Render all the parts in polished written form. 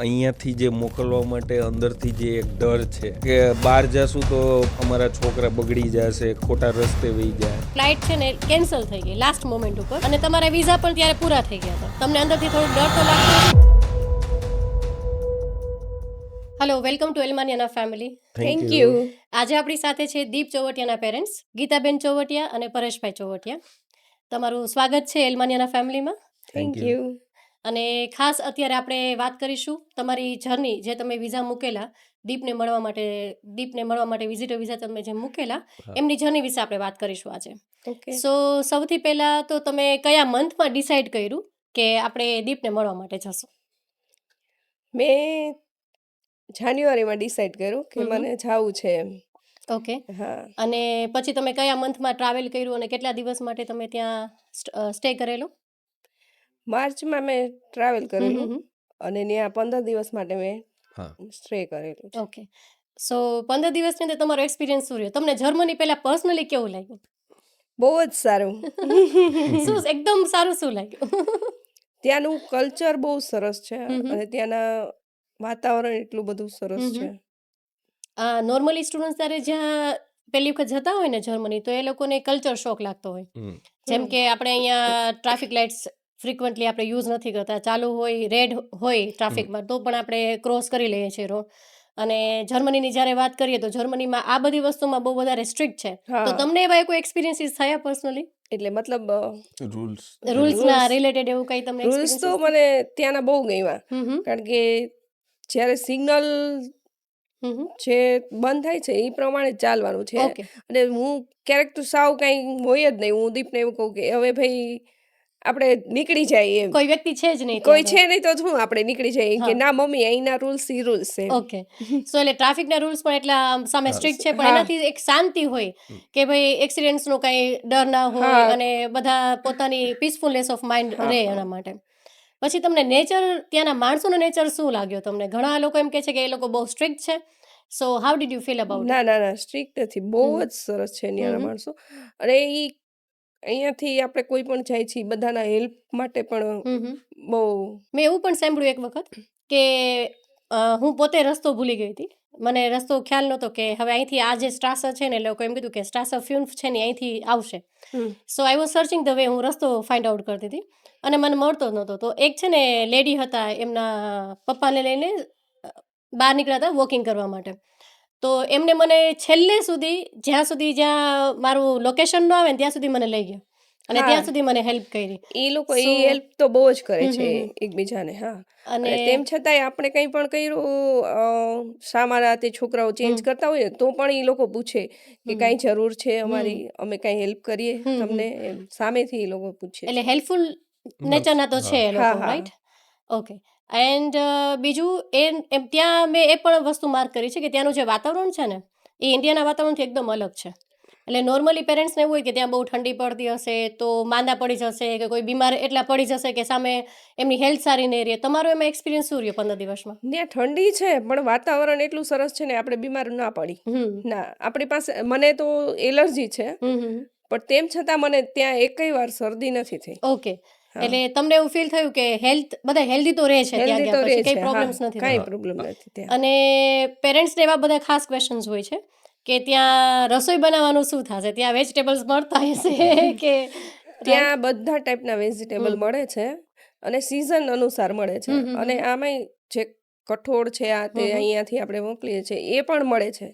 અહીંયાથી જે મોકલવા માટે અંદરથી જે એક ડર છે કે બહાર જશું તો અમારા છોકરા બગડી જશે, ખોટા રસ્તે વહી જાય. ફ્લાઇટ છે ને કેન્સલ થઈ ગઈ લાસ્ટ મોમેન્ટ ઉપર અને તમારા વિઝા પણ ત્યારે પૂરા થઈ ગયા હતા. તમને અંદરથી થોડો ડર તો લાગતો. હેલો, વેલકમ ટુ એલમાનિયાના ફેમિલી. Thank you. આજે આપણી સાથે છે દીપ ચોવટિયાના પેરેન્ટ્સ ગીતાબેન ચોવટિયા અને પરેશભાઈ ચોવટિયા. તમારું સ્વાગત છે એલમાનિયાના ફેમિલીમાં. Thank you. અને ખાસ અત્યારે આપણે વાત કરીશું તમારી જર્ની, જે તમે વિઝા મૂકેલા દીપને મળવા માટે વિઝિટર વિઝા તમે જે મૂકેલા એમની જર્ની વિશે આપણે વાત કરીશું આજે. ઓકે. સો સૌથી પહેલા તો તમે કયા મંથમાં ડિસાઈડ કર્યું કે આપણે દીપને મળવા માટે જશું? મેં જાન્યુઆરીમાં ડિસાઈડ કર્યું કે મને જવું છે એમ. ઓકે. હા. અને પછી તમે કયા મંથમાં ટ્રાવેલ કર્યું અને કેટલા દિવસ માટે તમે ત્યાં સ્ટે કરેલો? માર્ચમાં મેં ટ્રાવેલ કરેલું હમ. અને ત્યાં 15 દિવસ માટે મેં હા. સ્ટે કરેલું છે. ઓકે. સો 15 દિવસની અંદર તમારો એક્સપિરિયન્સ શું રહ્યો? તમને જર્મની પહેલા પર્સનલી કેવું લાગ્યું? બહુ જ સારું. શું એકદમ સારું શું લાગ્યું? ત્યાંનું કલ્ચર બહુ સરસ છે હમ. અને ત્યાંના વાતાવરણ એટલું બધું સરસ છે. નોર્મલી સ્ટુડન્ટ્સ ત્યારે જ્યાં પહેલી વખત જતા હોય ને જર્મની, તો એ લોકોને કલ્ચર શોક લાગતો હોય. હમ. જેમ કે આપણે અહીંયા ટ્રાફિક લાઇટ્સ ફ્રિકવન્ટલી આપણે યુઝ નથી કરતા, ચાલુ હોય, રેડ હોય ટ્રાફિકમાં તો પણ આપણે ક્રોસ કરી લઈએ છીએ રોડ. અને જર્મનીની જ્યારે વાત કરીએ તો જર્મનીમાં આ બધી વસ્તુમાં બહુ વધારે સ્ટ્રિક્ટ છે. હા. તો તમને એવા કોઈ એક્સપિરિયન્સીસ થયા પર્સનલી એટલે મતલબ રૂલ્સ રૂલ્સના રિલેટેડ એવું કંઈ તમને રૂલ્સ તો મને ત્યાંના બહુ ગમ્યા. હમ. કારણ કે જ્યારે સિગ્નલ જે બંધ થાય છે એ પ્રમાણે જ ચાલવાનું છે. ઓકે. અને હું ક્યારેક તો સાવ કંઈ હોય જ નહીં. હું દીપને એવું કહું કે હવે ભાઈ આપણે નીકળી જાય એમ. કોઈ વ્યક્તિ છે જ નહીં કોઈ ત્યાં છે નહીં તો શું આપણે નીકળી જઈએ કે હા. ના મમ્મી અહીંના રૂલ્સ ઈ રૂલ્સ છે. ઓકે. સો એટલે ટ્રાફિકના રૂલ્સ પણ એટલા સામે સ્ટ્રિક્ટ છે, પણ હા. એનાથી એક શાંતિ હોય કે ભાઈ એક્સિડન્ટ્સનો કાંઈ ડર ના હોય હા. અને બધા પોતાની પીસફુલનેસ ઓફ માઇન્ડ હા. રહે એના માટે. પછી તમને નેચર, ત્યાંના માણસોનો નેચર શું લાગ્યો તમને? ઘણા લોકો એમ કહે છે કે એ લોકો બહુ સ્ટ્રિક્ટ છે. So how did you feel about? ના સ્ટ્રિક્ટ નથી. બહુ હમ. જ સરસ છે ત્યાંના હમ. માણસો. અને ઈ અહીંયાથી આપણે કોઈ પણ જાય છીએ બધાના હેલ્પ માટે પણ બહુ. મેં એવું પણ સાંભળ્યું એક વખત કે હું પોતે રસ્તો ભૂલી ગઈ હતી. મને રસ્તો ખ્યાલ નહોતો કે હવે અહીંથી આ જે સ્ટ્રાસર છે ને, લોકો એમ કીધું કે સ્ટ્રાસર 5 છે ને અહીંથી આવશે. So I was searching the way, હું રસ્તો ફાઇન્ડ આઉટ કરતી હતી અને મને મળતો જ નહોતો. તો એક છે ને લેડી હતા, એમના પપ્પાને લઈને બહાર નીકળ્યા હતા વોકિંગ કરવા માટે. તો એમને મને છેલ્લે સુધી, જ્યાં મારું લોકેશન ન આવે ને ત્યાં સુધી મને લઈ ગયા અને હા. ત્યાં સુધી મને હેલ્પ કરી. એ લોકો So- એ હેલ્પ તો બહુ જ કરે છે હમ. એકબીજાને. હા. અને અને તેમ છતાંય આપણે કંઈ પણ કર્યું, શામાં રાતે છોકરાઓ ચેન્જ કરતા હોય તો પણ એ લોકો પૂછે કે કાંઈ જરૂર છે અમારી, અમે કાંઈ હેલ્પ કરીએ તમને, એમ સામેથી એ લોકો પૂછે એટલે છે. હેલ્પફુલ નેચરના તો છે એ લોકો, હા, હા. રાઈટ? ઓકે. એન્ડ બીજું એમ ત્યાં મેં એ પણ વસ્તુ માર્ક કરી છે કે ત્યાંનું જે વાતાવરણ છે ને એ ઇન્ડિયાના વાતાવરણથી એકદમ અલગ છે. એટલે નોર્મલી પેરેન્ટ્સને એવું હોય કે ત્યાં બહુ ઠંડી પડતી હશે તો માંદા પડી જશે કે કોઈ બીમાર એટલા પડી જશે કે સામે એમની હેલ્થ સારી નહીં રહે. તમારો એમાં એક્સપિરિયન્સ શું રહ્યો 15 દિવસમાં? ત્યાં ઠંડી છે પણ વાતાવરણ એટલું સરસ છે ને આપણે બીમાર ના પડી. ના, આપણી પાસે, મને તો એલર્જી છે પણ તેમ છતાં મને ત્યાં એકેય વાર શરદી નથી થઈ. ઓકે. એટલે તમને એવું ફીલ થયું કે બધા હેલ્ધી તો રહે છે ત્યાં હેલ્ધી ગયા તો રહે પછી, છે. કંઈ પ્રોબ્લેમ્સ નથી કાંઈ થતા. પ્રોબ્લેમ નથી ત્યાં. અને પેરેન્ટ્સને એવા બધા ખાસ ક્વેશ્ચન્સ હોય છે કે ત્યાં રસોઈ બનાવવાનું શું થશે, ત્યાં વેજીટેબલ્સ મળતા હશે કે ત્યાં બધા ટાઈપના વેજીટેબલ મળે છે અને સિઝન અનુસાર મળે છે. અને આમાંય જે કઠોળ છે આ તે અહીંયાથી આપણે મોકલીએ છીએ એ પણ મળે છે.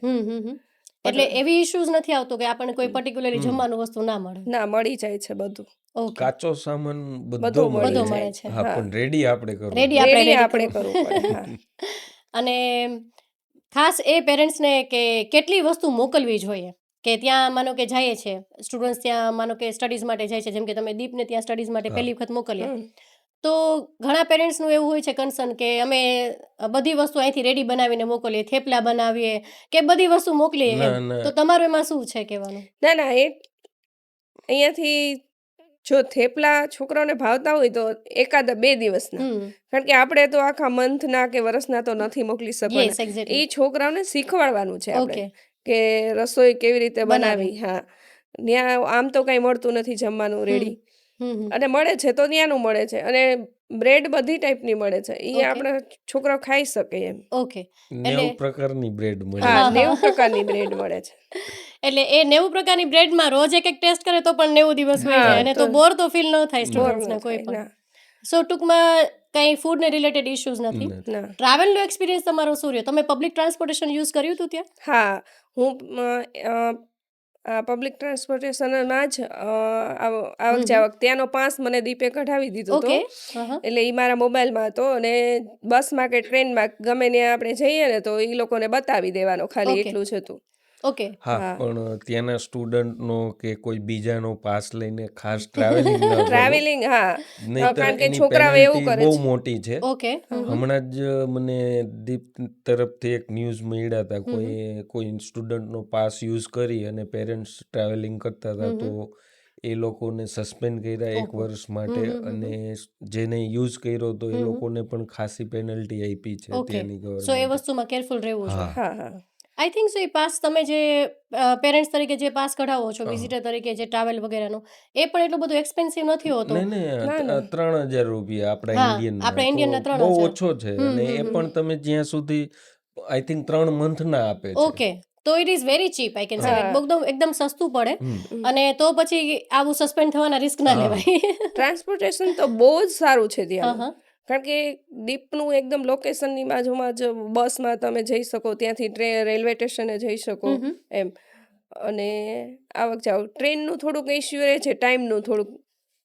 એટલે એવી ઇશ્યુઝ નથી આવતો કે આપણને કોઈ પર્ટિક્યુલરલી જમવાનું વસ્તુ ના મળે? ના, મળી જાય છે બધું. ઓકે. કાચો સામાન બધો બધું મળી બધો જાય. મળે છે. હા, પણ રેડી આપણે કરવું. રેડી આપણે રેડી ready આપણે કરવું. કરવું પડે. હા. અને ખાસ એ પેરેન્ટ્સને કે કેટલી વસ્તુ મોકલવી જોઈએ કે ત્યાં માનો કે જાય છે સ્ટુડન્ટ્સ, ત્યાં માનો કે સ્ટડીઝ માટે જાય છે, જેમ કે તમે દીપને ત્યાં સ્ટડીઝ માટે પહેલી વખત મોકલ્યા, તો ઘણા પેરેન્ટ્સનું એવું હોય છે કન્સર્ન કે અમે બધી વસ્તુ અહીંથી રેડી બનાવીને મોકલીએ, થેપલા બનાવીએ કે બધી વસ્તુ મોકલીએ ના, એમ. ના. તો તમારું એમાં શું છે કહેવાનું? ના એ અહીંયાથી જો થેપલા છોકરાઓને ભાવતા હોય તો એકાદ 2 દિવસના. કારણ કે આપણે તો આખા મંથના કે વર્ષના તો નથી મોકલી Yes, શકવાના. exactly. એ છોકરાઓને શીખવાડવાનું છે આપણે Okay. કે રસોઈ કેવી રીતે બનાવી. બનાવી. હા. ત્યાં આમ તો કાંઈ મળતું નથી જમવાનું રેડી. અને મળે છે તો ત્યાંનું મળે છે. અને બ્રેડ બધી ટાઈપની મળે છે એ Okay. આપણા છોકરાઓ ખાઈ શકે એમ. ઓકે. 90 પ્રકારની બ્રેડ મળે હા, હા, હા. 90 પ્રકારની બ્રેડ મળે છે. એટલે એ 90 પ્રકારની બ્રેડમાં રોજ એક ટેસ્ટ કરે તો પણ 90 દિવસ વહી હા, જાય અને તો તો બોર તો ફીલ ન થાય બોર સ્ટુડન્ટ્સને ન કોઈ થાય. પણ. ના, સો ટૂંકમાં કંઈ ફૂડને રિલેટેડ ઇશ્યુઝ નથી. નથી. ના. ટ્રાવેલનો એક્સપિરિયન્સ તમારો શું રહ્યો? તમે પબ્લિક ટ્રાન્સપોર્ટેશન યુઝ કર્યું હતું ત્યાં? હા, હું પબ્લિક ટ્રાન્સપોર્ટેશનમાં જ આવક જાવક ત્યાંનો પાસ મને દીપે કઢાવી દીધો હતો. ઓકે. હા. એટલે એ મારા મોબાઈલમાં હતો અને બસમાં કે ટ્રેનમાં ગમે ત્યાં આપણે જઈએ ને તો એ લોકોને બતાવી દેવાનો, ખાલી Okay. એટલું જ હતું. ઓકે. હા, હા. પણ ત્યાંના સ્ટુડન્ટનો કે કોઈ બીજાનો પાસ લઈને ખાસ ટ્રાવેલિંગ ન કરો. ટ્રાવેલિંગ, હા. નહીંતર કારણ કે એની છોકરાઓ એવું પેનલ્ટી કરે બહુ છે. મોટી છે. ઓકે. હમણાં જ મને દીપ તરફથી એક ન્યૂઝ મળ્યા હતા, કોઈ સ્ટુડન્ટનો પાસ યુઝ કરી અને પેરેન્ટ્સ ટ્રાવેલિંગ કરતા હતા તો એ લોકોને સસ્પેન્ડ કર્યા 1 ઓહો. વર્ષ માટે અને જેને યુઝ કર્યો તો એ લોકોને પણ ખાસી પેનલ્ટી આપી છે ઓકે. ત્યાંની સો એ ગવર્મેન્ટ. વસ્તુમાં કેરફુલ રહેવું જોઈએ. હા. હા, હા. I think so A pass તમે જે પેરેન્ટ્સ તરીકે જે પાસ કઢાવો છો વિઝિટર તરીકે જે ટ્રાવેલ વગેરેનો એ પણ એટલું બધું એક્સપેન્સિવ નથી હોતો. નહીં, ના, ના. 3000 રૂપિયા આપણા હા, ઇન્ડિયનના આપણા તો ઇન્ડિયનના બહુ 3000. ઓછો છે અને એ પણ તમે જ્યાં સુધી આઈ થિંક 3 મંથના આપે છે. ઓકે. તો it is very cheap I can say હા. એકદમ સસ્તું પડે અને તો પછી આવું સસ્પેન્ડ થવાના રિસ્ક ના હા. લેવાય. ટ્રાન્સપોર્ટેશન તો બહુ જ સારું છે હા, ત્યાંનું. હા. કારણ કે દીપનું એકદમ લોકેશનની બાજુમાં જ બસમાં તમે જઈ શકો, ત્યાંથી રેલવે સ્ટેશને જઈ શકો એમ. અને આવક જાવક ટ્રેનનું થોડુંક ઇશ્યુ રહે છે, ટાઈમનું થોડુંક.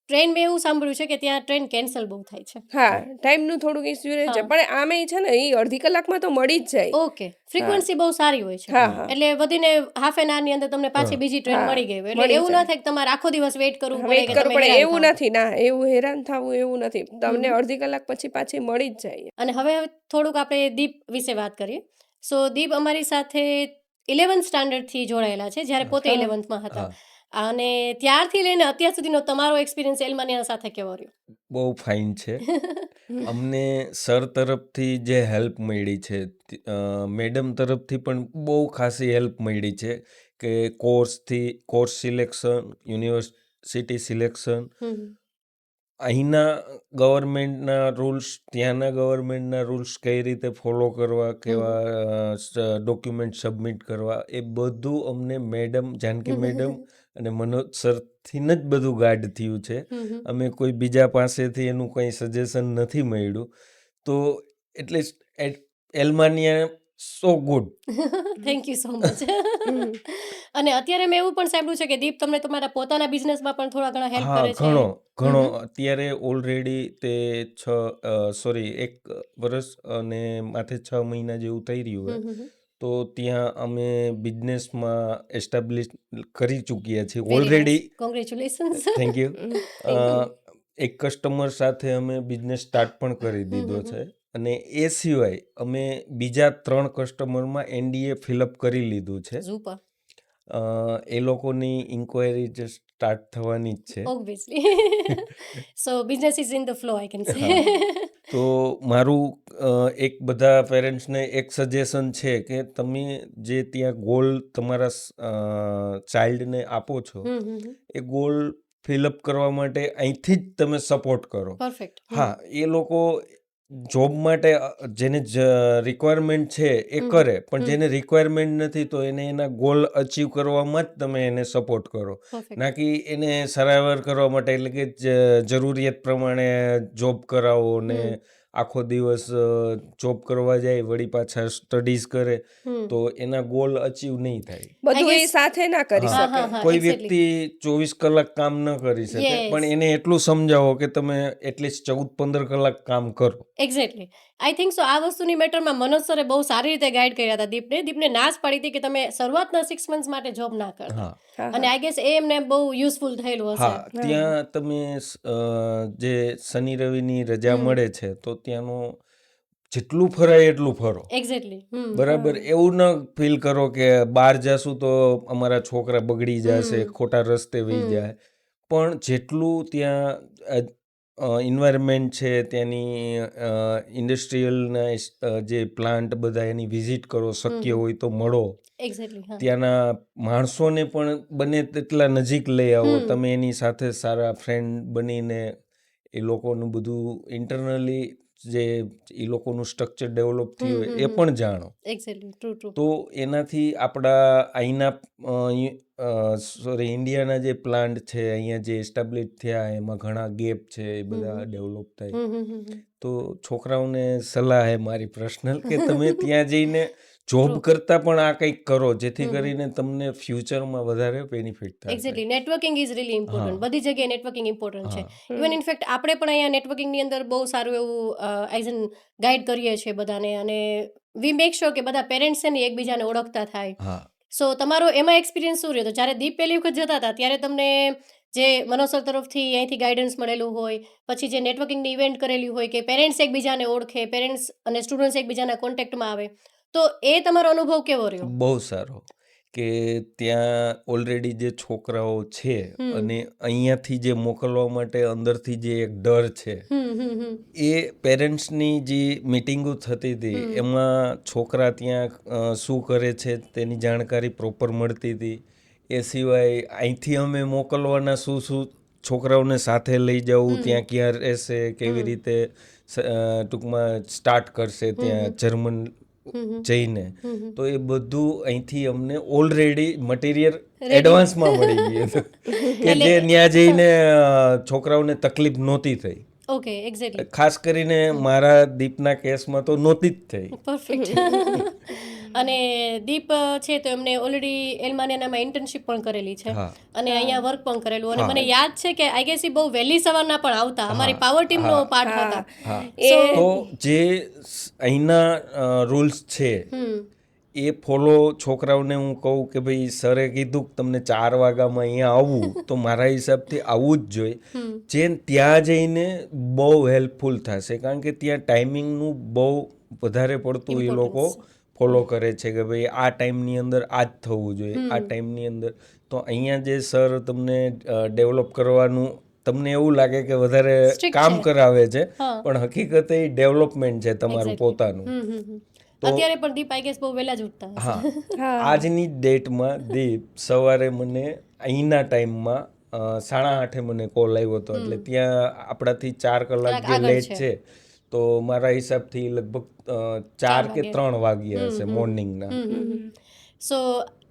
ટ્રેન મેં એવું સાંભળ્યું છે કે ત્યાં ટ્રેન કેન્સલ બહુ થાય છે. હા, ટાઈમનું થોડુંક ઇશ્યુ રહે છે, હા. પણ આમેય છે ને એ અડધી કલાકમાં તો મળી જ જાય. ઓકે. ફ્રીક્વન્સી બહુ સારી હોય છે. હા, હા. એટલે વધીને હાફ એન આવરની અંદર તમને પાછી બીજી ટ્રેન હા, મળી ગઈ હોય. એટલે મળી એવું જાય. ન થાય કે તમારે આખો દિવસ વેઇટ કરવું પડે વેઇટ કે કરવું તમે પડે હેરાન એવું થાઓ. નથી. ના, એવું હેરાન થવું એવું નથી. તમને અડધી કલાક પછી પાછી મળી જ જાય. અને હવે થોડુંક આપણે દીપ વિશે વાત કરીએ. સો દીપ અમારી સાથે 11th સ્ટાન્ડર્ડથી જોડાયેલા છે, જ્યારે પોતે 11thમાં હતા. અને ત્યારથી લઈને અત્યાર સુધીનો તમારો એક્સપિરિયન્સ એલ્માનિયા સાથે કેવો રહ્યો? બહુ ફાઇન છે. અમને સર તરફથી જે હેલ્પ મળી છે, મેડમ તરફથી પણ બહુ ખાસી હેલ્પ મળી છે કે કોર્સ સિલેક્શન, યુનિવર્સિટી સિલેક્શન, અહીંના ગવર્મેન્ટના રૂલ્સ, ત્યાંના ગવર્મેન્ટના રૂલ્સ કઈ રીતે ફોલો કરવા, કેવા ડોક્યુમેન્ટ સબમિટ કરવા, એ બધું અમને મેડમ જાનકી મેડમ અને મનોજ સરથી જ બધું ગાઈડ થયું છે. અમે કોઈ બીજા પાસેથી એનું કંઈ સજેશન નથી મળ્યું. તો એટલે Almania so good. Thank you so much. અને અત્યારે મેં એવું પણ સાંભળ્યું છે કે દીપ તમને તમારા પોતાના બિઝનેસમાં પણ થોડા ઘણા હેલ્પ હા, કરે છે. ઘણો અત્યારે ઓલરેડી તે 1 વર્ષ અને માથે 6 મહિના જેવું થઈ રહ્યું છે. તો ત્યાં અમે બિઝનેસમાં એસ્ટાબ્લિશ કરી ચૂક્યા છીએ ઓલરેડી. કોંગ્રેચ્યુલેશન્સ. Thank you. એક કસ્ટમર સાથે અમે બિઝનેસ સ્ટાર્ટ પણ કરી દીધો છે અને એ સિવાય અમે બીજા 3 કસ્ટમરમાં NDA ફિલઅપ કરી લીધું છે. સુપર. એ લોકોની ઇન્ક્વાયરી જે સ્ટાર્ટ થવાની જ છે. Obviously. So business is in the flow I can સે. તો મારું એક બધા પેરેન્ટ્સને એક સજેશન છે કે તમે જે ત્યાં ગોલ તમારા ચાઇલ્ડને આપો છો એ ગોલ ફિલઅપ કરવા માટે અહીંથી જ તમે સપોર્ટ કરો. પરફેક્ટ. હા, એ લોકો જોબ માટે જેને રિક્વાયરમેન્ટ છે એ કરે, પણ જેને રિક્વાયરમેન્ટ નથી તો એને એના ગોલ અચીવ કરવામાં જ તમે એને સપોર્ટ કરો. પરફેક્ટ. ના કે એને સરાવર કરવા માટે, એટલે કે જરૂરિયાત પ્રમાણે જોબ કરાવો ને આખો દિવસ જોબ કરવા જાય, વળી પાછા સ્ટડીઝ કરે તો એના ગોલ અચીવ નહીં થાય. બધું એ સાથે ના કરી હા, શકે. કોઈ વ્યક્તિ 24 કલાક કામ ન કરી શકે, પણ એને એટલું સમજાવો કે તમે એટલીસ્ટ 14-15 કલાક કામ કરો. એક્ઝેક્ટલી. આઈ થિંક સો આ વસ્તુની મેટરમાં મનોજ સરે બહુ સારી રીતે ગાઈડ કર્યા હતા દીપને. દીપને ના જ પાડી હતી કે તમે શરૂઆતના 6 મંથ્સ માટે જોબ ના કરતા. અને આઈ ગેસ એ એમને બહુ યુઝફુલ થયેલું હશે. હા, ત્યાં તમે જે શનિ રવિની રજા મળે છે તો ત્યાંનું જેટલું ફરાય એટલું ફરો. એક્ઝેક્ટલી. બરાબર. એવું ન ફીલ કરો કે બહાર જશું તો અમારા છોકરા બગડી જશે, ખોટા રસ્તે વહી જાય. પણ જેટલું ત્યાં એન્વાયરમેન્ટ છે, ત્યાંની ઇન્ડસ્ટ્રીયલના જે પ્લાન્ટ બધા એની વિઝિટ કરો, શક્ય હોય તો મળો. એક્ઝેક્ટલી. હા. ત્યાંના માણસોને પણ બને તેટલા નજીક લઈ આવો. તમે એની સાથે સારા ફ્રેન્ડ બનીને એ લોકોનું બધું ઇન્ટરનલી જે એ લોકોનું સ્ટ્રક્ચર ડેવલપ થયું હોય એ પણ જાણો. Exactly, true. તો એનાથી આપણા અહીંના ઇન્ડિયાના જે પ્લાન્ટ છે અહીંયા જે એસ્ટાબ્લિશ થયા એમાં ઘણા ગેપ છે એ બધા ડેવલપ થાય. તો છોકરાઓને સલાહ હે મારી પર્સનલ કે તમે ત્યાં જઈને જોબ કરતા પણ આ કંઈક કરો જેથી કરીને તમને ફ્યુચરમાં વધારે બેનિફિટ થાય. Exactly, networking is really important. બધી જગ્યાએ નેટવર્કિંગ ઇમ્પોર્ટન્ટ છે. ઇવન ઇનફેક્ટ આપણે પણ અહીંયા નેટવર્કિંગની અંદર બહુ સારું એવું એઝ એન ગાઈડ કરીએ છીએ બધાને, અને વી મેક શ્યોર કે બધા પેરેન્ટ્સ છે ને એકબીજાને ઓળખતા થાય. હા, સો તમારો એમાં એક્સપિરિયન્સ શું રહ્યો હતો જ્યારે દીપ પહેલી વખત જતા હતા ત્યારે તમને જે મનોસર તરફથી અહીંથી ગાઈડન્સ મળેલું હોય, પછી જે નેટવર્કિંગની ઇવેન્ટ કરેલી હોય કે પેરેન્ટ્સ એકબીજાને ઓળખે, પેરેન્ટ્સ અને સ્ટુડન્ટ્સ એકબીજાના કોન્ટેક્ટમાં આવે, તો એ તમારો અનુભવ કેવો રહ્યો? બહુ સારો. કે ત્યાં ઓલરેડી જે છોકરાઓ છે અને અહીંયાથી જે મોકલવા માટે અંદરથી જે એક ડર છે એ પેરેન્ટ્સની જે મિટિંગો થતી હતી એમાં છોકરા ત્યાં શું કરે છે તેની જાણકારી પ્રોપર મળતી હતી. એ સિવાય અહીંથી અમે મોકલવાના શું છોકરાઓને સાથે લઈ જવું, ત્યાં ક્યાં રહેશે, કેવી રીતે ટૂંકમાં સ્ટાર્ટ કરશે ત્યાં જર્મન જઈને, તો એ બધું અહીંથી અમને ઓલરેડી મટીરિયલ એડવાન્સમાં મળી ગયું કે જે ત્યાં જઈને છોકરાઓને તકલીફ નહોતી થઈ. Okay, exactly. ખાસ કરીને મારા દીપના કેસમાં તો નહોતી જ થઈ. પરફેક્ટ. અને દીપ છે તો એમને ઓલરેડી એલમાનિયાનામાં ઇન્ટર્નશિપ પણ કરેલી છે અને અહીંયા વર્ક પણ કરેલું, અને મને યાદ છે કે આઈ ગેસ બહુ વહેલી સવારના પણ આવતા, અમારી પાવર ટીમનો પાર્ટ હતા. તો જે અહીંના રૂલ્સ છે એ ફોલો છોકરાઓને હું કહું કે ભાઈ સરે કીધું કે તમને 4 વાગ્યામાં અહીંયા આવવું તો મારા હિસાબથી આવવું જ જોઈએ. જે ત્યાં જઈને બહુ હેલ્પફુલ થશે, કારણ કે ત્યાં ટાઈમિંગનું બહુ વધારે પડતું એ લોકો ફોલો કરે છે કે ભાઈ આ ટાઈમની અંદર આ જ થવું જોઈએ, આ ટાઈમની અંદર. તો અહીંયા જે સર તમને ડેવલપ કરવાનું તમને એવું લાગે કે વધારે કામ કરાવે છે, પણ હકીકતે એ ડેવલપમેન્ટ છે તમારું પોતાનું. અત્યારે પણ દીપ આઈ ગેસ બહુ વહેલા જ ઉઠતા. હા, આજની ડેટમાં દીપ સવારે મને અહીંના ટાઈમમાં 8:30 મને કોલ આવ્યો હતો, એટલે ત્યાં આપણાથી 4 કલાક જે લેટ છે તો મારા હિસાબથી લગભગ 4 કે 3 વાગ્યા હશે મોર્નિંગના. So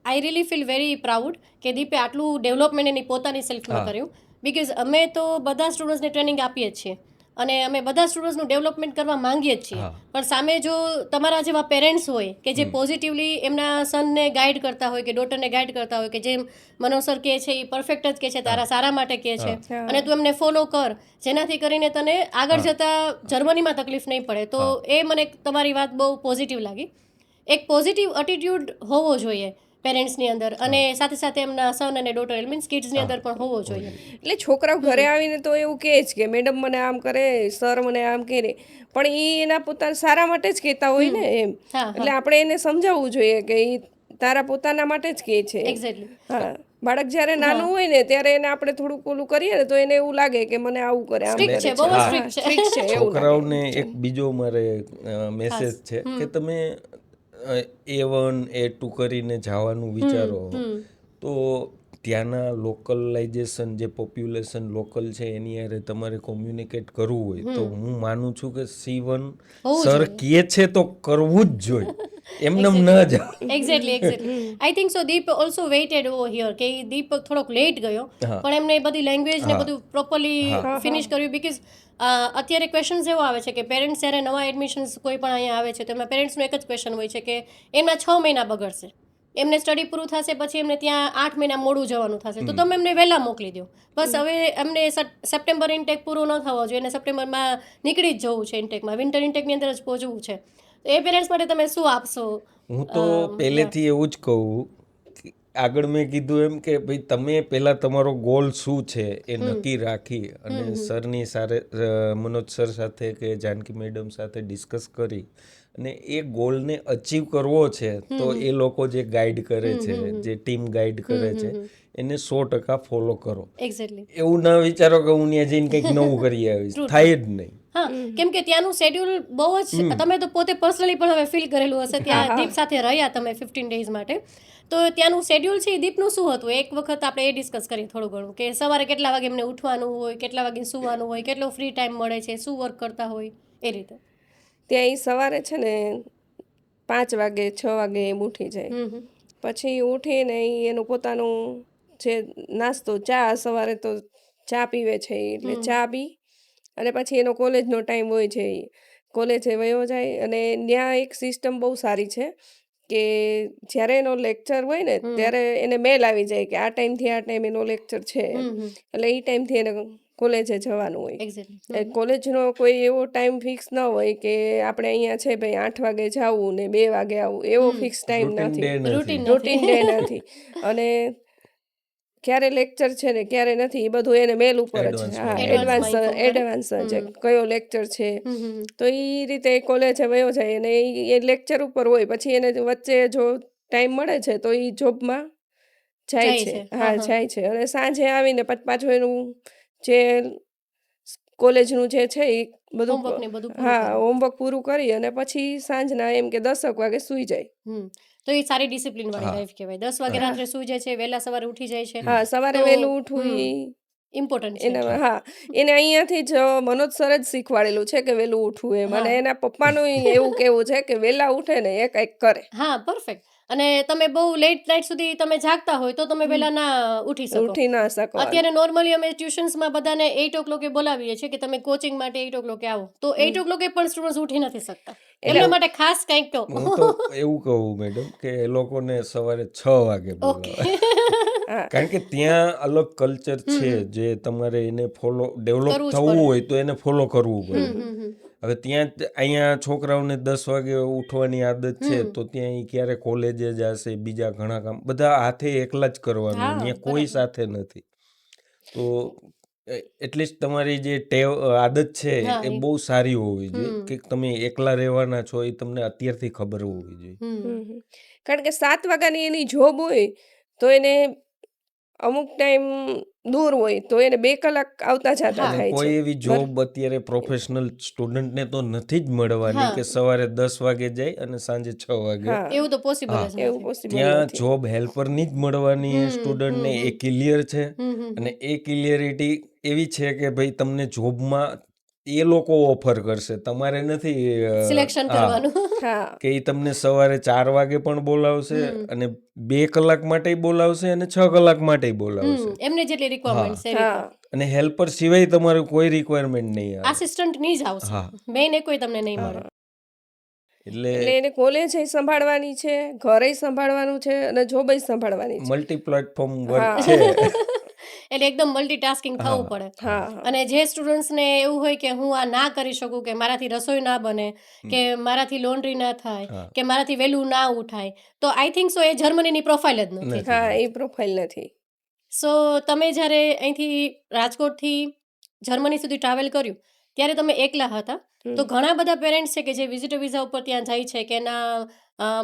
I really feel very proud કે દીપે આટલું ડેવલપમેન્ટ એની પોતાની સેલ્ફમાં કર્યું, બિકોઝ અમે તો બધા સ્ટુડન્ટ્સને ટ્રેનિંગ આપીએ જ છીએ અને અમે બધા સ્ટુડન્ટ્સનું ડેવલપમેન્ટ કરવા માંગીએ જ છીએ, પણ સામે જો તમારા જેવા પેરેન્ટ્સ હોય કે જે પોઝિટિવલી એમના સનને ગાઈડ કરતા હોય કે ડોટરને ગાઈડ કરતા હોય કે જેમ મનોસર કહે છે એ પરફેક્ટ જ કહે છે, તારા સારા માટે કહે છે અને તું એમને ફોલો કર જેનાથી કરીને તને આગળ જતાં જર્મનીમાં તકલીફ નહીં પડે, તો એ મને તમારી વાત બહુ પોઝિટિવ લાગી. એક પોઝિટિવ એટીટ્યુડ હોવો જોઈએ પેરેન્ટ્સની અંદર, અને સાથે સાથે એમના સન અને ડોટર મીન્સ કિડ્સની અંદર પણ હોવો જોઈએ. એટલે છોકરાઓ ઘરે આવીને તો એવું કહે જ કે મેડમ મને આમ કરે, સર મને આમ કરે, પણ એ એના પોતાના સારા માટે જ કહેતા હોય ને એમ. એટલે આપણે એને સમજાવવું જોઈએ કે એ તારા પોતાના માટે જ કહે છે. એક્ઝેક્ટલી. હા, બાળક જ્યારે નાનું હોય ને ત્યારે એને આપણે થોડુંક ઓલું કરીએ ને તો એને એવું લાગે કે મને આવું કરે, આમ સ્ટ્રિક્ટ છે, બહુ સ્ટ્રિક્ટ છે. છોકરાઓને એક બીજો મારે મેસેજ છે કે તમે A1 A2 કરીને જવાનું વિચારો તો ત્યાંના લોકલાઇઝેશન જે પોપ્યુલેશન લોકલ છે એની હારે તમારે કોમ્યુનિકેટ કરવું હોય તો હું માનું છું કે C1 સર કહે છે તો કરવું જ જોઈએ, એમને ન જાવ. Exactly. I think so Deep also weighted over here કે દીપ થોડોક લેટ ગયો, પણ એમને બધી લેંગ્વેજ ને બધું પ્રોપરલી ફિનિશ કર્યું, બીકોઝ અત્યારે ક્વેશ્ચન્સ એવો આવે છે કે પેરેન્ટ્સ જ્યારે નવા એડમિશન્સ કોઈ પણ અહીંયા આવે છે તો એમના પેરેન્ટ્સનો એક જ ક્વેશ્ચન હોય છે કે એમના 6 મહિના બગડશે, એમને સ્ટડી પૂરું થશે પછી એમને ત્યાં 8 મહિના મોડું જવાનું થશે, તો તમે એમને વહેલા મોકલી દો. બસ હવે એમને સપ્ટેમ્બર ઇન્ટેક પૂરો ન થવો જોઈએ અને સપ્ટેમ્બરમાં નીકળી જ જવું છે ઇન્ટેકમાં, વિન્ટર ઇન્ટેકની અંદર જ પહોંચવું છે. એ પેરેન્ટ્સ માટે તમે શું આપશો? હું તો પહેલેથી એવું જ કહું, આગળ મેં કીધું એમ કે ભાઈ તમે પહેલાં તમારો ગોલ શું છે એ નક્કી રાખી અને સરની મનોજ સર સાથે કે જાનકી મેડમ સાથે ડિસ્કસ કરી અને એ ગોલને અચીવ કરવો છે તો એ લોકો જે ગાઈડ કરે છે, જે ટીમ ગાઈડ કરે છે એને 100% ફોલો કરો. એક્ઝેક્ટલી. એવું ના વિચારો કે હું ત્યાં જઈને કંઈક નવું કરી આવીશ, થાય જ નહીં. હા, કેમ કે ત્યાંનું શેડ્યુલ બહુ જ, તમે તો પોતે પર્સનલી પણ હવે ફીલ કરેલું હશે, ત્યાં દીપ સાથે રહ્યા તમે 15 ડેઝ માટે, તો ત્યાંનું શેડ્યુલ છે એ દીપનું શું હતું? એક વખત આપણે એ ડિસ્કસ કરીએ થોડું ઘણું, કે સવારે કેટલા વાગે એમને ઉઠવાનું હોય, કેટલા વાગે સૂવાનું હોય, કેટલો ફ્રી ટાઈમ મળે છે, શું વર્ક કરતા હોય એ રીતે. ત્યાં એ સવારે છે ને 5 વાગે 6 વાગે એમ ઉઠી જાય. પછી ઉઠીને ઈ એનું પોતાનું જે નાસ્તો, ચા, સવારે તો ચા પીવે છે ઈ, એટલે ચા પી અને પછી એનો કોલેજનો ટાઈમ હોય છે, ઈ કોલેજે વયો જાય. અને ત્યાં એક સિસ્ટમ બહુ સારી છે કે જ્યારે એનો લેક્ચર હોય ને ત્યારે એને મેલ આવી જાય કે આ ટાઈમથી આ ટાઈમ એનો લેક્ચર છે, એટલે એ ટાઈમથી એને કોલેજે જવાનું હોય. એક્ઝેક્ટલી. કોલેજનો કોઈ એવો ટાઈમ ફિક્સ ન હોય કે આપણે અહીંયા છે ભાઈ 8 વાગે જવું ને 2 વાગે આવવું, એવો ફિક્સ ટાઈમ રૂટીન નથી, ડે નથી. રૂટીન રૂટીન ડે નથી. અને ક્યારે લેક્ચર છે ને ક્યારે નથી એ બધું એને મેલ ઉપર જ, હા, Advance-માં એડવાન્સ જે કયો લેક્ચર છે તો એ રીતે કોલેજે વયો જાય. અને એ લેક્ચર ઉપર હોય, પછી એને વચ્ચે જો ટાઈમ મળે છે તો એ જોબમાં જાય જાય છે. છે. હા, જાય છે. અને સાંજે આવીને પાછું એનું જે કોલેજનું જે છે એ બધું હોમવર્ક ને બધું પૂરું હા, કરે. હોમવર્ક પૂરું કરી અને પછી સાંજના એમ કે 10 વાગે સૂઈ જાય. તો એ સારી ડિસિપ્લિન વાળી હા. લાઈફ કહેવાય. 10 વાગે રાત્રે સૂઈ જાય છે, વહેલા સવારે ઉઠી જાય છે. હા, સવારે તો વહેલું ઉઠવું ઈ ઇમ્પોર્ટન્ટ છે. એના, હા, એને અહીંયાથી જ મનોજ સર જ શીખવાડેલું છે કે વહેલું ઉઠવું એમ. અને એના પપ્પાનું એવું કેવું છે કે વહેલા ઉઠે ને એ કંઈક કરે. હા, પરફેક્ટ. અને તમે બહુ લેટ નાઇટ સુધી તમે જાગતા હોય તો તમે વહેલા ના ઉઠી શકો. ઉઠી ના શકો. અત્યારે નોર્મલી અમે ટ્યુશન્સમાં બધાને 8 o'clock બોલાવીએ છીએ કે તમે કોચિંગ માટે 8 o'clock આવો, તો 8 o'clock પણ સ્ટુડન્ટ્સ ઉઠી નથી શકતા. એમના માટે ખાસ કંઈક તો. હું તો એવું કહું મેડમ કે એ લોકોને સવારે 6 વાગે બોલાવે. કારણ કે ત્યાં અલગ કલ્ચર છે જે તમારે એને ફોલો ડેવલપ કરવું જ થવું પડે. હોય તો એને ફોલો કરવું પડે. હવે ત્યાં અહીંયા છોકરાઓને 10 વાગે ઉઠવાની આદત છે તો ત્યાં ઈ ક્યારે કોલેજે જશે, બીજા ઘણા કામ બધા હાથે એકલા જ કરવાનું, હા, ત્યાં કોઈ બરાબર. સાથે નથી. તો એટલીસ્ટ તમારી જે આદત છે હા, એ બહુ સારી હોવી જોઈએ કે તમે એકલા રહેવાના છો એ તમને અત્યારથી ખબર હોવી જોઈએ. કારણ કે 7 વાગ્યાની એની જોબ હોય તો એને અમુક ટાઈમ દૂર હોય તો એને 2 કલાક આવતા જતા અને થાય કોઈ છે. એવી જોબ અત્યારે પ્રોફેશનલ સ્ટુડન્ટને તો નથી જ મળવાની હા. કે સવારે 10 વાગે જાય અને સાંજે 6 વાગે. હા, એવું તો પોસિબલ હા. જ એવું નથી. પોસિબલ ત્યાં નથી. જોબ હેલ્પરની જ મળવાની સ્ટુડન્ટને એ ક્લિયર છે. અને એ ક્લિયરિટી એવી છે કે ભાઈ તમને જોબમાં એ લોકો ઓફર કરશે, તમારે નથી. સિલેક્શન હા, કરવાનું. હા, કે એ તમને સવારે 4 વાગે પણ બોલાવશે અને 2 કલાક માટે બોલાવશે અને 6 કલાક માટે બોલાવશે. એમને જેટલી રિક્વાયરમેન્ટ છે એ રીતે. હા, અને હેલ્પર સિવાય તમારું કોઈ રિક્વાયરમેન્ટ નહીં આવે. આસિસ્ટન્ટ ની જ આવશે. હા. મેઇન એ કોઈ તમને નહીં મળે. એટલે એટલે એને કોલેજે સંભાળવાની છે, ઘરે સંભાળવાનું છે અને જોબે સંભાળવાની છે. મલ્ટી પ્લેટફોર્મ હા. વર્ક છે. એટલે એકદમ મલ્ટીટાસ્કિંગ થવું પડે. હા, અને જે સ્ટુડન્ટ્સને એવું હોય કે હું આ ના કરી શકું, કે મારાથી રસોઈ ના બને, કે મારાથી લોન્ડ્રી ના થાય, હા. કે મારાથી વહેલું ના ઉઠાય, તો I think so A જર્મનીની profile જ નથી. નથી. હા, એ પ્રોફાઇલ નથી. સો તમે જ્યારે અહીંથી રાજકોટથી જર્મની સુધી ટ્રાવેલ કર્યું ત્યારે તમે એકલા હતા, તો ઘણા બધા પેરેન્ટ્સ છે કે જે વિઝિટર વિઝા ઉપર ત્યાં જાય છે, કે એના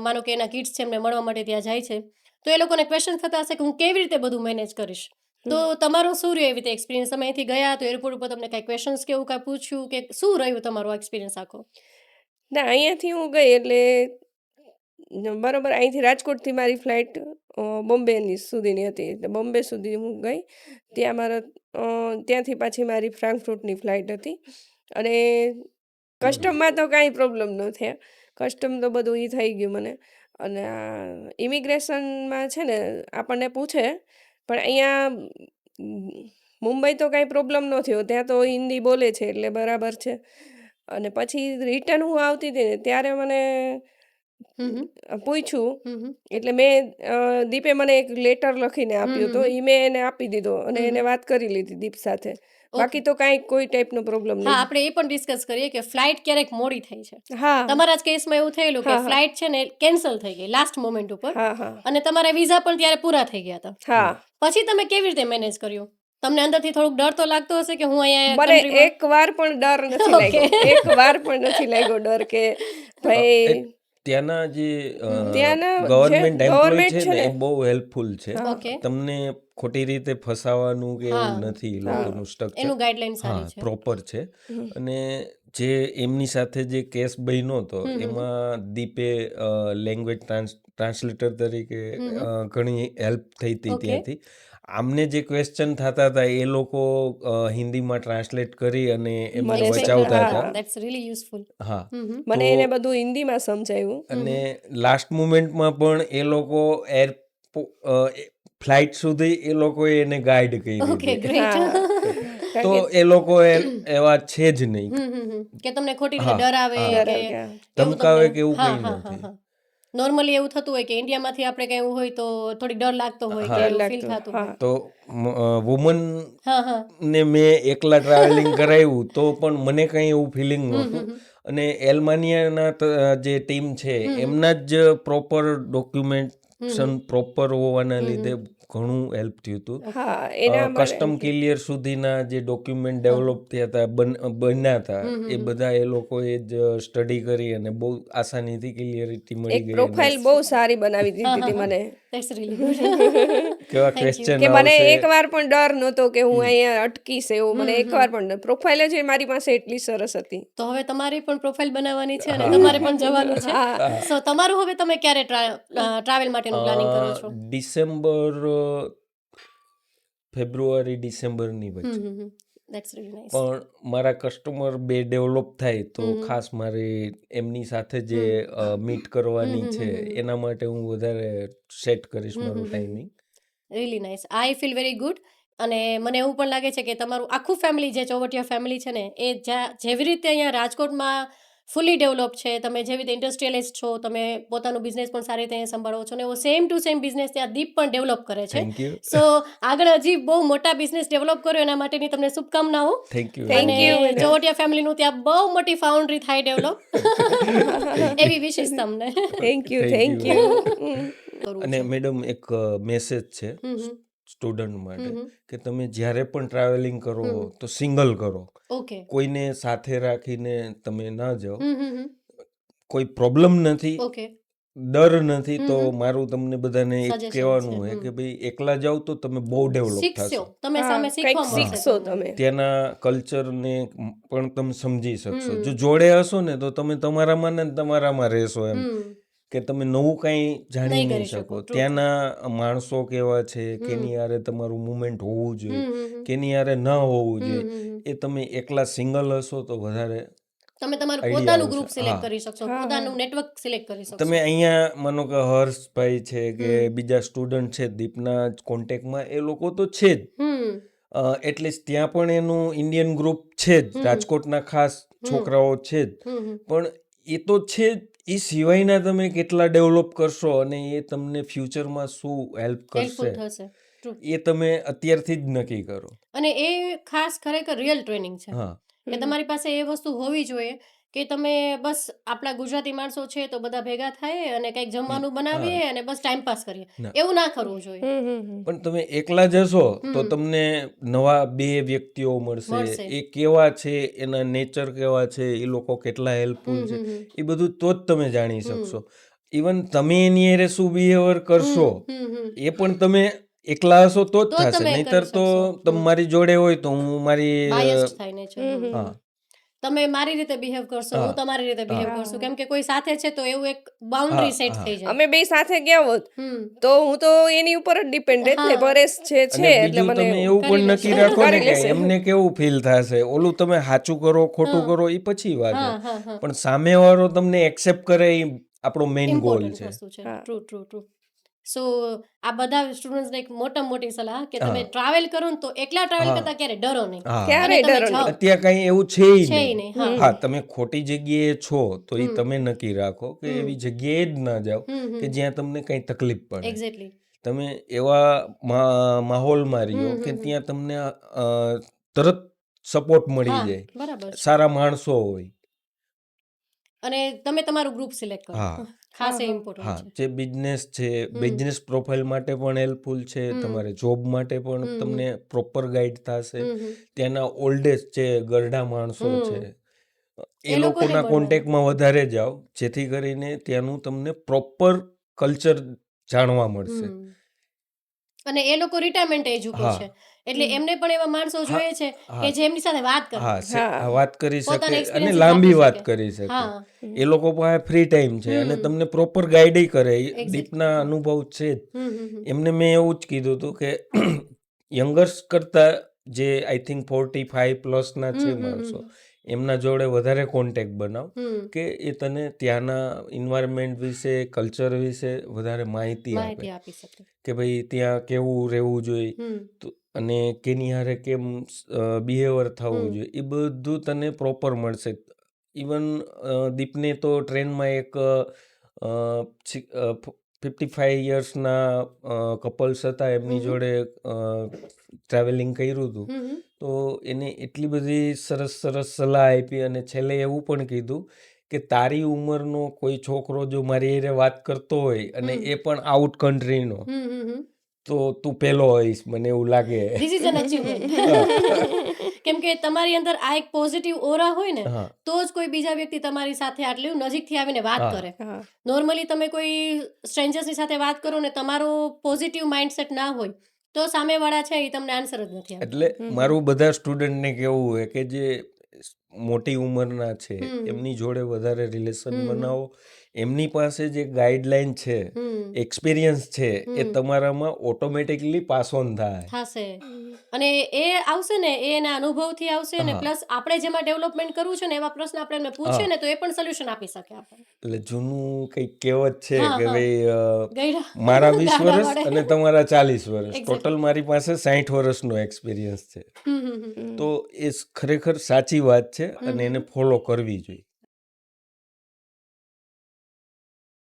માનો કે એના કિડ્સ છે એમને મળવા માટે ત્યાં જાય છે, તો એ લોકોને ક્વેશ્ચન થતા હશે કે હું કેવી રીતે બધું મેનેજ કરીશ. તો તમારો શું રહ્યો એવી રીતે એક્સપિરિયન્સ? તમે અહીંથી ગયા તો એરપોર્ટ ઉપર તમને કાંઈ ક્વેશ્ચન્સ કે એવું કાંઈ પૂછ્યું, કે શું રહ્યું તમારો એક્સપિરિયન્સ આખો? ના, અહીંયાથી હું ગઈ એટલે બરોબર અહીંથી રાજકોટથી મારી ફ્લાઇટ બોમ્બેની સુધીની હતી. એટલે બોમ્બે સુધી હું ગઈ. ત્યાં મારા ત્યાંથી પાછી મારી ફ્રાંકફ્રુટની ફ્લાઇટ હતી. અને કસ્ટમમાં તો કાંઈ પ્રોબ્લેમ ન થયા. કસ્ટમ તો બધું એ થઈ ગયું મને. અને આ ઇમિગ્રેશનમાં છે ને આપણને પૂછે, પણ અહીંયા મુંબઈ તો કાંઈ પ્રોબ્લેમ ન થયો. ત્યાં તો હિન્દી બોલે છે એટલે બરાબર છે. અને પછી રિટર્ન હું આવતી હતી ને ત્યારે મને પૂછ્યું, એટલે મેં દીપે મને એક લેટર લખીને આપ્યું તો એ મેં એને આપી દીધો અને એને વાત કરી લીધી દીપ સાથે. બાકી તો કાંઈ કોઈ ટાઈપનો પ્રોબ્લેમ હા, નહીં. આપણે એ પણ ડિસ્કસ કરીએ કે ફ્લાઇટ ક્યારેક મોડી થઈ છે. હા, તમારા જ કેસમાં એવું થયેલું કે હા, હા. ફ્લાઇટ છે ને કેન્સલ થઈ ગઈ લાસ્ટ મોમેન્ટ ઉપર, હા, હા, અને તમારા વિઝા પણ ત્યારે પૂરા થઈ ગયા હતા. હા. પછી તમે કેવી રીતે મેનેજ કર્યું? તમને અંદરથી થોડુંક ડર તો લાગતો હશે કે હું અહીંયા મને countryમાં- એક વાર પણ ડર નથી લાગ્યો. Okay. એક વાર પણ નથી લાગ્યો ડર કે ભાઈ ત્યાંના જે ત્યાંના જે ગવર્મેન્ટ એમ્પ્લોય ગવર્મેન્ટ છે છે ને ને એ બહુ હેલ્પફુલ છે. Okay. તમને ખોટી રીતે ફસાવાનું કે એવું હા. નથી. એ લોકોનું સ્ટ્રક્ચર એનું ગાઈડલાઈન સારી હા છે. પ્રોપર છે. અને જે એમની સાથે જે કેસ બન્યો હતો એમાં દીપે લેંગ્વેજ ટ્રાન્સલેટર તરીકે ઘણી હેલ્પ થઈ હતી ઓકે. ત્યાંથી. આમને જે ક્વેશ્ચન થતા હતા એ લોકો હિન્દીમાં ટ્રાન્સલેટ કરી અને એમને મને બચાવતા હા. હતા. That's really useful. હા, મને તો એને બધું હિન્દીમાં સમજાવ્યું. અને લાસ્ટ મોમેન્ટમાં પણ એ લોકો ફ્લાઇટ સુધી એ લોકોએ એને ગાઈડ કરી ઓકે, હતી. ગ્રેટ. હા. તો એ લોકો એવા છે જ નહીં. કે તમને ખોટી રીતે હા, ડરાવે હા. કે ડરાવે કે એવું ધમકાવે તમને કે એવું હા કંઈ હા નથી. હા. નોર્મલી એવું થતું હોય કે ઇન્ડિયામાંથી આપણે કંઈ એવું હોય તો થોડી ડર લાગતો હોય કે હા. એવું ડર ફીલ લાગતું. થતું હોય. હા. તો વુમન હા હા. ને મેં એકલા ટ્રાવેલિંગ કરાવ્યું તો પણ મને કંઈ એવું ફિલિંગ નહોતું. અને એલમાનિયાના જે ટીમ છે એમના જ પ્રોપર ડોક્યુમેન્ટેશન પ્રોપર હોવાના લીધે ઘણું હેલ્પ થયું હતું. હા એના માટે કસ્ટમ ક્લિયર સુધીના જે ડોક્યુમેન્ટ ડેવલપ થયા હતા બન્યા હતા એ બધા એ લોકોએ જ સ્ટડી કરી અને બહુ આસાનીથી ક્લિયરિટી મળી એક ગઈ. અને પ્રોફાઇલ બહુ સારી બનાવી દીધી હતી મને. That's really good. કેવા Thank you. ક્વેશ્ચન કે મને આવશે. એકવાર પણ ડર નહોતો કે હું અહીંયા અટકીશ એવું. મને એકવાર પણ પ્રોફાઇલ જ મારી પાસે એટલી સરસ હતી. તો હવે તમારી પણ પ્રોફાઇલ બનાવવાની છે અને તમારે પણ જવાનું છે. સો તમારું હવે તમે ક્યારે ટ્રાવેલ માટેનું પ્લાનિંગ કરો છો? ફેબ્રુઆરી ડિસેમ્બરની વચ્ચે. That's really nice. પણ મારા કસ્ટમર બે ડેવલપ થાય તો ખાસ મારે એમની સાથે જે મીટ કરવાની છે એના માટે હું વધારે સેટ કરીશ મારું timing. Really nice. I feel very good. અને મને એવું પણ લાગે છે કે તમારું આખું ફેમિલી જે ચોવટિયા ફેમિલી છે ને એ જેવી રીતે અહીંયા રાજકોટમાં ફૂલી ડેવલપ છે, તમે જેવી રીતે ઇન્ડસ્ટ્રીયલિસ્ટ છો, તમે પોતાનું બિઝનેસ પણ સારી રીતે અહીંયા સંભાળો છો, અને એવો સેમ ટુ સેમ બિઝનેસ ત્યાં દીપ પણ ડેવલપ કરે છે. Thank you. સો આગળ હજી બહુ મોટા બિઝનેસ ડેવલપ કર્યો એના માટેની તમને શુભકામનાઓ. Thank you. Thank અને you, madam. ચોવટિયા ફેમિલીનું ત્યાં બહુ મોટી ફાઉન્ડરી થાય ડેવલપ એવી વિશેષ તમને. Thank you. Thank thank you. You. અને મેડમ એક મેસેજ છે સ્ટુડન્ટ માટે કે તમે જ્યારે પણ ટ્રાવેલિંગ કરો તો સિંગલ કરો. ઓકે. કોઈને સાથે રાખીને તમે ના જાઓ. કોઈ પ્રોબ્લેમ નથી, ઓકે. ડર નથી, તો મારું તમને બધાને એક Suggestion કહેવાનું છે. હોય કે ભાઈ એકલા જાઓ તો તમે બહુ ડેવલપ શીખશો થશો. તમે, હા, સામે કંઈક શીખવા મળશે શીખશો તમને. તમે. ત્યાંના કલ્ચરને પણ તમે સમજી શકશો. જો જોડે હશો ને તો તમે તમારામાં ને તમારામાં રહેશો એમ. કે તમે નવું કંઈ જાણી નહીં નહીં કરી શકો. શકો. True, ત્યાંના માણસો કેવા છે, કેની યારે તમારું મુવમેન્ટ હોવું જોઈએ, કેની યારે ન હોવું જોઈએ, એ તમે એકલા સિંગલ હશો તો વધારે તમે તમારું આઈડિયા પોતાનું આવશે. ગ્રુપ સિલેક્ટ હા. કરી શકશો, પોતાનું નેટવર્ક સિલેક્ટ કરી શકશો. તમે અહીંયા માનો કે હર્ષભાઈ છે કે બીજા સ્ટુડન્ટ છે દીપના કોન્ટેક્ટમાં, એ લોકો તો છે જ. એટલીસ્ટ ત્યાં પણ એનું ઇન્ડિયન ગ્રુપ છે જ, રાજકોટના ખાસ છોકરાઓ છે જ. પણ એ તો છે જ, એ સિવાયના તમે કેટલા ડેવલપ કરશો અને એ તમને ફ્યુચરમાં શું હેલ્પ હેલ્પફુલ કરશે થશે. True. એ તમે અત્યારથી જ નક્કી કરો. અને એ ખાસ ખરેખર રિયલ ટ્રેનિંગ છે હા, કે તમારી પાસે એ વસ્તુ હોવી જોઈએ કે તમે બસ આપણા ગુજરાતી માણસો છે તો બધા ભેગા થાય અને કંઈક જમવાનું બનાવીએ અને બસ ટાઈમ પાસ કરીએ, ના. એવું ના કરવું જોઈએ. પણ તમે એકલા જશો તો તમને નવા બે વ્યક્તિઓ મળશે. મળશે. એ કેવા છે, એના નેચર કેવા છે, એ લોકો કેટલા હેલ્પફુલ છે, એ બધું તો જ તમે જાણી શકશો. ઇવન તમે એની હારે શું બિહેવિયર કરશો એ પણ તમે એકલા હશો તો જ તો જ થશે. તમે નહીંતર કરી તો શકશો. તમે મારી જોડે હોય તો હું મારી બાયસ્ડ થાય નેચર. હા, તમે મારી રીતે બિહેવ કરશો, હું હા. તમારી રીતે બિહેવ હા. કરશું, કેમ કે કોઈ સાથે છે તો એવું એક બાઉન્ડ્રી હા, સેટ હા. થઈ જાય. અમે બે સાથે ગયા હોત તો હું તો એની ઉપર જ ડિપેન્ડેન્ટ ને. હા. પરેશ છે અને એટલે બીજું મને તમે એવું કરી પણ લેશે. નક્કી રાખો ને કરી કે લેશે. એમને કેવું ફીલ થશે. ઓલું તમે સાચું કરો ખોટું કરો એ પછી વાત હા, છે. હા, હા. પણ સામેવાળો તમને એક્સેપ્ટ કરે એ આપણો મેઇન ગોલ ઇમ્પોર્ટન્ટ છે. વસ્તુ છે. હા. True true true. સો આ બધા સ્ટુડન્ટ્સને એક મોટામાં મોટી સલાહ કે તમે હા. ટ્રાવેલ કરો ને તો એકલા ટ્રાવેલ હા. કરતા ક્યારે ડરો નહીં. હા. ક્યારેય અને તમે ડરો જાઓ. નહીં. અત્યારે કઈ એવું છે છે નહીં. નહીં. હા. હા, તમે ખોટી જગ્યાએ છો તો એ તમે નક્કી રાખો કે એવી જગ્યાએ જ ના જાઓ કે જ્યાં તમને કઈ તકલીફ પડે. એક્ઝેક્ટલી. તમે એવા માહોલમાં રહ્યો કે ત્યાં તમને તરત સપોર્ટ મળી હા, જાય, બરાબર છે. સારા માણસો હોય. અને તમે તમારું ગ્રુપ સિલેક્ટ કરો. હા. ખાસ એ હા, ઇમ્પોર્ટન્ટ છે. જે બિઝનેસ છે, બિઝનેસ પ્રોફાઇલ માટે પણ હેલ્પફુલ છે, તમારે જોબ માટે પણ તમને પ્રોપર ગાઈડ થશે. ત્યાંના ઓલ્ડેસ્ટ જે ગરડા માણસો છે એ એ લોકોને લોકોના મળવાનું. કોન્ટેક્ટમાં વધારે જાઓ, જેથી કરીને ત્યાંનું તમને પ્રોપર કલ્ચર જાણવા મળશે. અને એ લોકો રિટાયરમેન્ટ એજ ઉપર હા. છે એટલે એમને પણ એવા માણસો જોઈએ છે હા. કે જે એમની સાથે વાત કરે. હા હા. વાત કરી પોતાના શકે અને experiences લાંબી આપી વાત શકે. કરી શકે. હા. એ લોકો પાસે ફ્રી ટાઈમ છે અને તમને પ્રોપર ગાઈડ કરે. Exactly. દીપના અનુભવ છે જ. હમ. એમને મેં એવું જ કીધું હતું કે યંગર્સ કરતા જે આઈ થિંક 45 પ્લસના છે માણસો, એમના જોડે વધારે કોન્ટેક્ટ બનાવ કે એ તને ત્યાંના એન્વાયરમેન્ટ વિશે, કલ્ચર વિશે વધારે માહિતી આપે માહિતી આપી શકે. કે ભાઈ ત્યાં કેવું રહેવું જોઈએ અને કેની હારે કેમ બિહેવિયર થવું જોઈએ, એ બધું તને પ્રોપર મળશે. ઇવન દીપને તો ટ્રેનમાં એક 55 યર્સના કપલ્સ હતા, એમની જોડે ટ્રાવેલિંગ કર્યું હતું. તો એને એટલી બધી સરસ સરસ સલાહ આપી અને છેલ્લે એવું પણ કીધું કે તારી ઉંમરનો કોઈ છોકરો જો મારી હારે વાત કરતો હોય અને એ પણ આઉટ કન્ટ્રીનો, તો તું પેલો હોઈશ, મને એવું લાગે. This is an achievement. કેમ કે તમારી અંદર આ એક પોઝિટિવ ઓરા હોય ને, હા. તો જ કોઈ બીજા વ્યક્તિ તમારી સાથે આટલી નજીકથી આવીને વાત હા. કરે. હા. નોર્મલી તમે કોઈ સ્ટ્રેન્જર્સની સાથે વાત કરો ને તમારો પોઝિટિવ માઇન્ડસેટ ના હોય તો સામેવાળા છે એ તમને આન્સર જ નથી આપતા. એટલે મારું બધા સ્ટુડન્ટને કેવું હોય કે જે મોટી ઉંમરના છે એમની જોડે વધારે રિલેશન બનાવો. એમની પાસે જે ગાઈડલાઈન છે, એક્સપિરિયન્સ છે, એ તમારામાં ઓટોમેટિકલી પાસ ઓન થાય. થશે અને એ આવશે ને, એ એના અનુભવથી આવશે ને, હા. પ્લસ આપણે જેમાં ડેવલપમેન્ટ કરવું છે ને એવા પ્રશ્ન આપણે એમને પૂછીએ ને તો એ પણ સોલ્યુશન આપી શકે આપણને. એટલે જૂનું કંઈક કહેવત છે હા, કે હા. ભાઈ ગયડા મારા 20 ગાડા વર્ષ વાળે. અને તમારા 40 વર્ષ, Exactly. ટોટલ મારી પાસે 60 વર્ષનો એક્સપિરિયન્સ છે. હમ. તો એ ખરેખર સાચી વાત છે અને એને ફોલો કરવી જોઈએ.